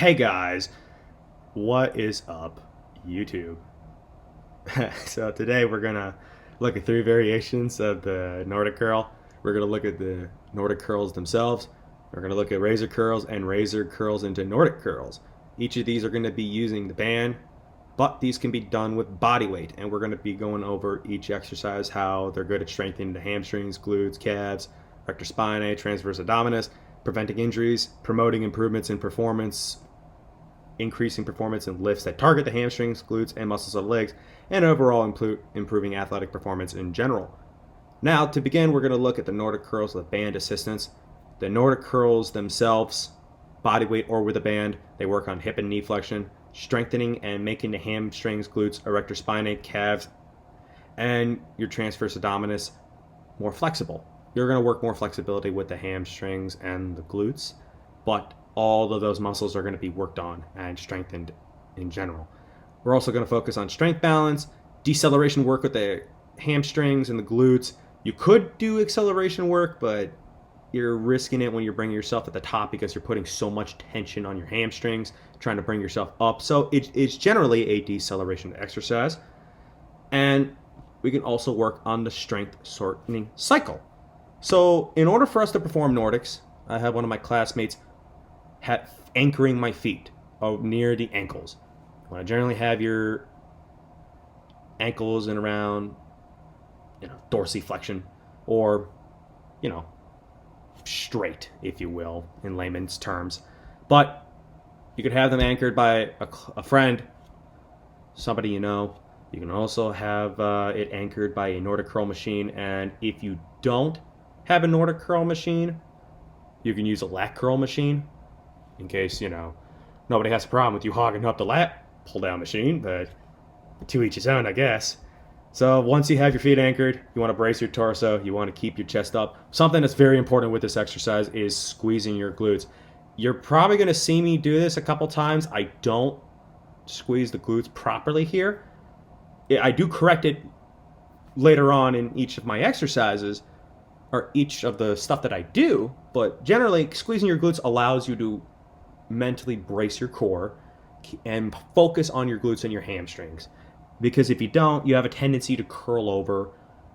Hey guys, what is up, YouTube? So today we're gonna look at three variations of the Nordic curl. We're gonna look at the Nordic curls themselves. We're gonna look at razor curls and razor curls into Nordic curls. Each of these are gonna be using the band, but these can be done with body weight, and we're gonna be going over each exercise, how they're good at strengthening the hamstrings, glutes, calves, erector spinae, transverse abdominus, preventing injuries, promoting improvements in performance, increasing performance in lifts that target the hamstrings, glutes, and muscles of the legs, and overall improving athletic performance in general. Now, to begin, we're going to look at the Nordic curls with band assistance. The Nordic curls themselves, body weight or with a band, they work on hip and knee flexion, strengthening and making the hamstrings, glutes, erector spinae, calves, and your transverse abdominus more flexible. You're going to work more flexibility with the hamstrings and the glutes, but all of those muscles are going to be worked on and strengthened in general. We're also going to focus on strength balance, deceleration work with the hamstrings and the glutes. You could do acceleration work, but you're risking it when you're bringing yourself at the top because you're putting so much tension on your hamstrings, trying to bring yourself up. So it's generally a deceleration exercise. And we can also work on the strength shortening cycle. So in order for us to perform Nordics, I have one of my classmates anchoring my feet near the ankles. You want to generally have your ankles in around, dorsiflexion, or, straight, if you will, in layman's terms. But you could have them anchored by a friend, somebody you know. You can also have it anchored by a Nordic curl machine. And if you don't have a Nordic curl machine, you can use a lat curl machine in case, nobody has a problem with you hogging up the lat pull down machine, but to each his own, I guess. So once you have your feet anchored, you want to brace your torso, you want to keep your chest up. Something that's very important with this exercise is squeezing your glutes. You're probably going to see me do this a couple times. I don't squeeze the glutes properly here. I do correct it later on in each of my exercises, or each of the stuff that I do, but generally squeezing your glutes allows you to mentally brace your core and focus on your glutes and your hamstrings. Because if you don't, you have a tendency to curl over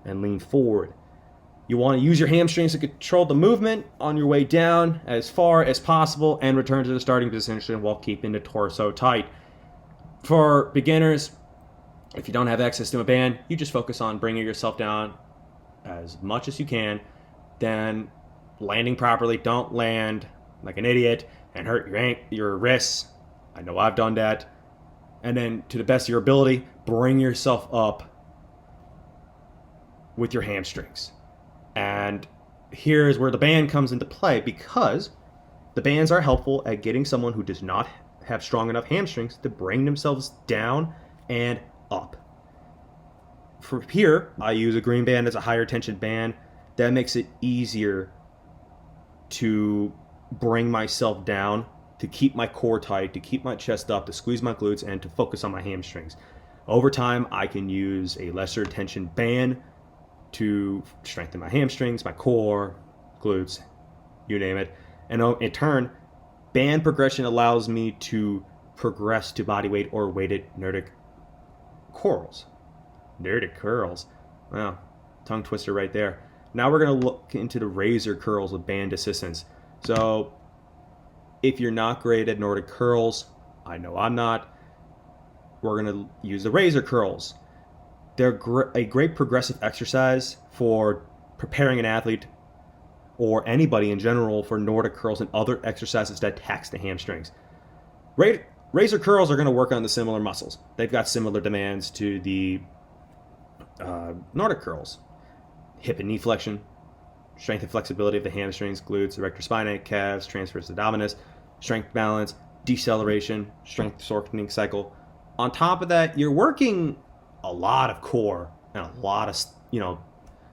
and lean forward. You want to use your hamstrings to control the movement on your way down as far as possible and return to the starting position while keeping the torso tight. For beginners, if you don't have access to a band, you just focus on bringing yourself down as much as you can, then landing properly. Don't land like an idiot and hurt your wrists. I know I've done that. And then, to the best of your ability, bring yourself up with your hamstrings. And here's where the band comes into play, because the bands are helpful at getting someone who does not have strong enough hamstrings to bring themselves down and up. For here, I use a green band as a higher tension band. That makes it easier to bring myself down, to keep my core tight, to keep my chest up, to squeeze my glutes, and to focus on my hamstrings. Over time, I can use a lesser tension band to strengthen my hamstrings, my core, glutes, you name it. And in turn, band progression allows me to progress to body weight or weighted Nordic curls. Nordic curls. Wow, tongue twister right there. Now we're going to look into the razor curls with band assistance. So if you're not great at Nordic curls, I know I'm not, we're going to use the razor curls. They're a great progressive exercise for preparing an athlete or anybody in general for Nordic curls and other exercises that tax the hamstrings. Razor curls are going to work on the similar muscles. They've got similar demands to the Nordic curls. Hip and knee flexion, strength and flexibility of the hamstrings, glutes, erector spinae, calves, transverse abdominus, strength balance, deceleration, strength shortening cycle. On top of that, you're working a lot of core and a lot of,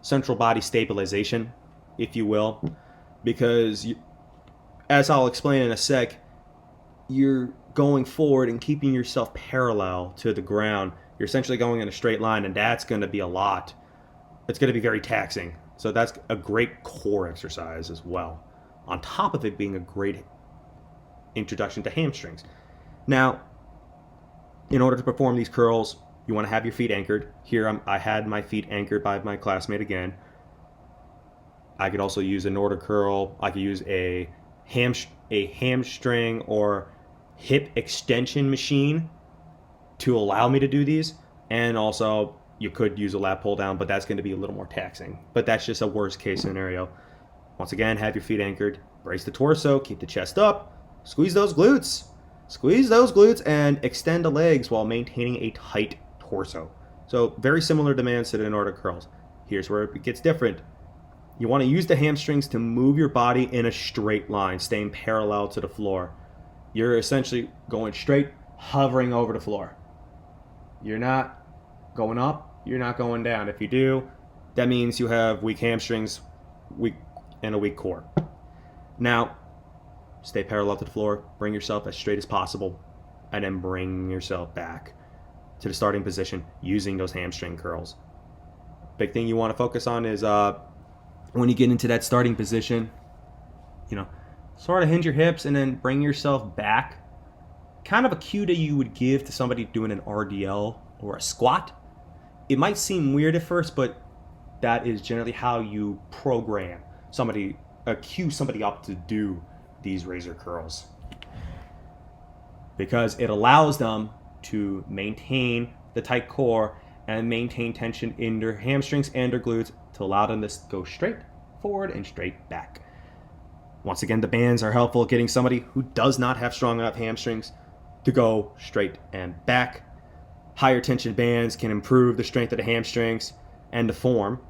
central body stabilization, if you will, because as I'll explain in a sec, you're going forward and keeping yourself parallel to the ground. You're essentially going in a straight line, and that's going to be a lot. It's going to be very taxing. So that's a great core exercise as well, on top of it being a great introduction to hamstrings. Now, in order to perform these curls, you want to have your feet anchored. Here I had my feet anchored by my classmate again. I could also use a Nordic curl. I could use a hamstring or hip extension machine to allow me to do these. And also, you could use a lat pull down, but that's going to be a little more taxing. But that's just a worst case scenario. Once again, have your feet anchored, brace the torso, keep the chest up, squeeze those glutes. Squeeze those glutes and extend the legs while maintaining a tight torso. So very similar demands to the Nordic curls. Here's where it gets different. You want to use the hamstrings to move your body in a straight line, staying parallel to the floor. You're essentially going straight, hovering over the floor. You're not going up, you're not going down. If you do, that means you have weak hamstrings, and a weak core. Now, stay parallel to the floor, bring yourself as straight as possible, and then bring yourself back to the starting position using those hamstring curls. Big thing you want to focus on is when you get into that starting position, sort of hinge your hips and then bring yourself back. Kind of a cue that you would give to somebody doing an RDL or a squat. It might seem weird at first, but that is generally how you program somebody, cue somebody up to do these razor curls, because it allows them to maintain the tight core and maintain tension in their hamstrings and their glutes to allow them to go straight forward and straight back. Once again, the bands are helpful getting somebody who does not have strong enough hamstrings to go straight and back. Higher tension bands can improve the strength of the hamstrings and the form.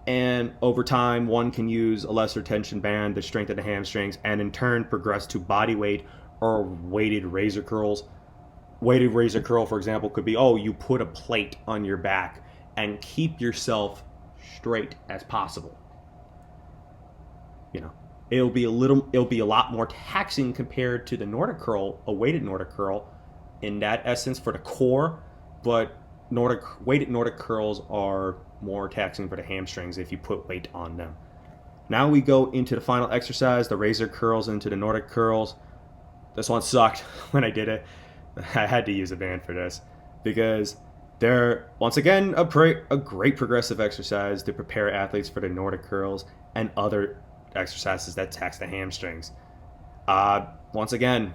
And over time, one can use a lesser tension band to strengthen the hamstrings and in turn progress to body weight or weighted razor curls. Weighted razor curl, for example, could be, you put a plate on your back and keep yourself straight as possible. It'll be a lot more taxing compared to the Nordic curl, a weighted Nordic curl, in that essence for the core, but weighted Nordic curls are more taxing for the hamstrings if you put weight on them. Now we go into the final exercise, the razor curls into the Nordic curls. This one sucked when I did it. I had to use a band for this because they're, once again, a great progressive exercise to prepare athletes for the Nordic curls and other exercises that tax the hamstrings. Once again,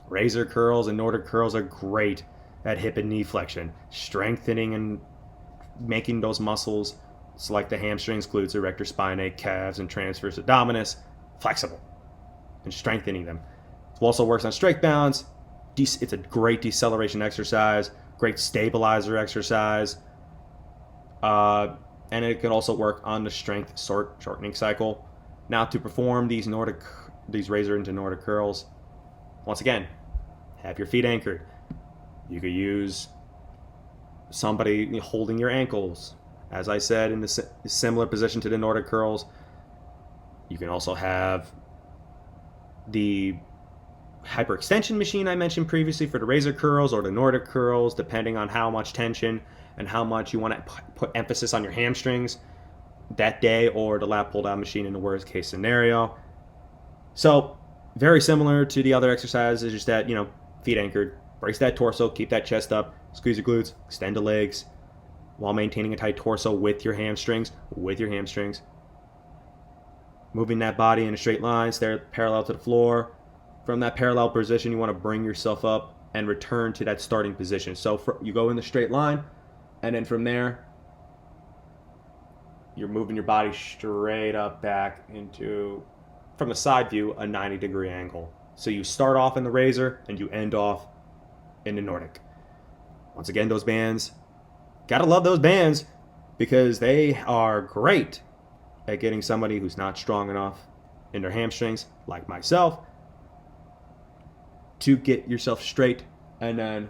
razor curls and Nordic curls are great at hip and knee flexion, strengthening and making those muscles, like the hamstrings, glutes, erector, spinae, calves, and transverse abdominus, flexible and strengthening them. It also works on strength balance. It's a great deceleration exercise, great stabilizer exercise, and it can also work on the strength shortening cycle. Now, to perform these razor into Nordic curls, once again, have your feet anchored. You could use somebody holding your ankles, as I said, in the similar position to the Nordic curls. You can also have the hyperextension machine I mentioned previously for the razor curls or the Nordic curls, depending on how much tension and how much you want to put emphasis on your hamstrings that day, or the lat pull down machine in the worst case scenario. So very similar to the other exercises, just that, feet anchored, brace that torso, keep that chest up, squeeze your glutes, extend the legs while maintaining a tight torso with your hamstrings. Moving that body in a straight line, stay parallel to the floor. From that parallel position, you want to bring yourself up and return to that starting position. So you go in the straight line, and then from there, you're moving your body straight up back into, from the side view, a 90-degree angle. So you start off in the razor and you end off in the Nordic. Once again, those bands, gotta love those bands because they are great at getting somebody who's not strong enough in their hamstrings, like myself, to get yourself straight and then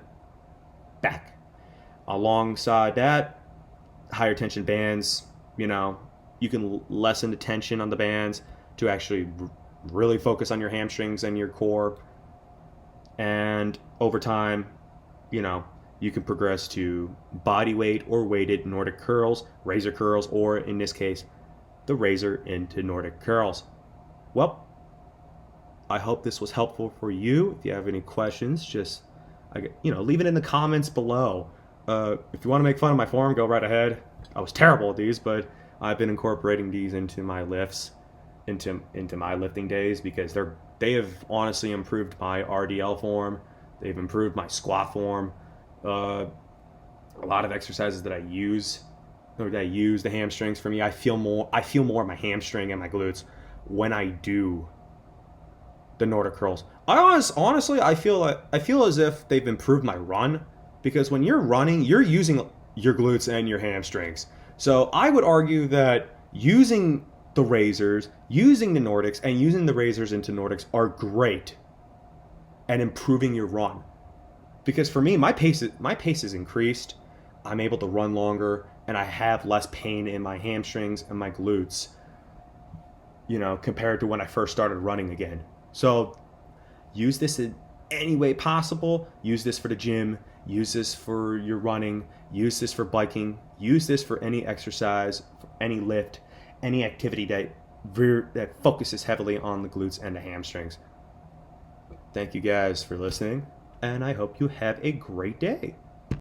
back. Alongside that, higher tension bands, you can lessen the tension on the bands to actually really focus on your hamstrings and your core. And over time, you can progress to body weight or weighted Nordic curls, razor curls, or in this case, the razor into Nordic curls. Well, I hope this was helpful for you. If you have any questions, just leave it in the comments below. If you want to make fun of my form, go right ahead. I was terrible at these, but I've been incorporating these into my lifts, into my lifting days, because they have honestly improved my RDL form. They've improved my squat form. A lot of exercises that I use the hamstrings for me. I feel more my hamstring and my glutes when I do the Nordic curls. Honestly, I feel as if they've improved my run, because when you're running, you're using your glutes and your hamstrings. So I would argue that using the razors, using the Nordics, and using the razors into Nordics are great at improving your run. Because for me, my pace is increased. I'm able to run longer, and I have less pain in my hamstrings and my glutes, compared to when I first started running again. So use this in any way possible. Use this for the gym. Use this for your running. Use this for biking. Use this for any exercise, for any lift, any activity that focuses heavily on the glutes and the hamstrings. Thank you guys for listening, and I hope you have a great day.